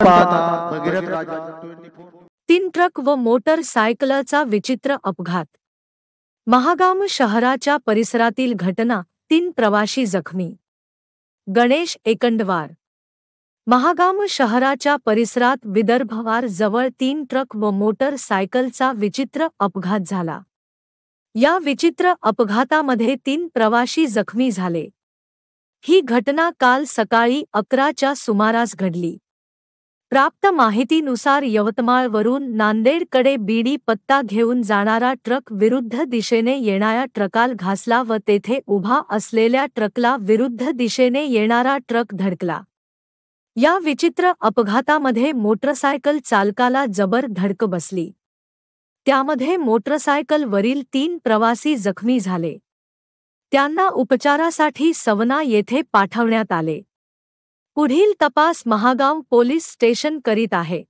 पाहता भगीरथ राजा 24. 3 ट्रक व मोटर सायकलचा विचित्र अपघात. महागाम शहराच्या परिसरातील घटना. 3 प्रवाशी जखमी. गणेश एकंडवार. महागाम शहराच्या परिसरात विदर्भवार जवळ 3 ट्रक व मोटर सायकलचा विचित्र अपघात झाला. या विचित्र अपघातामध्ये 3 प्रवाशी जखमी झाले. ही घटना काल सकाळी 11च्या सुमारास घडली. प्राप्त माहितीनुसार यवतमाळवरून नांदेडकडे बीडी पत्ता घेऊन जाणारा ट्रक विरुद्ध दिशेने येणाऱ्या ट्रकाला घासला व तेथे उभा असलेल्या ट्रकला विरुद्ध दिशेने येणारा ट्रक धडकला. या विचित्र अपघातामध्ये मोटरसायकल चालकाला जबर धडक बसली. त्यामध्ये मोटरसायकलवरील 3 प्रवासी जखमी झाले. त्यांना उपचारासाठी सवना येथे पाठवण्यात आले. पुढील तपास महागाव पोलीस स्टेशन करीत आहे.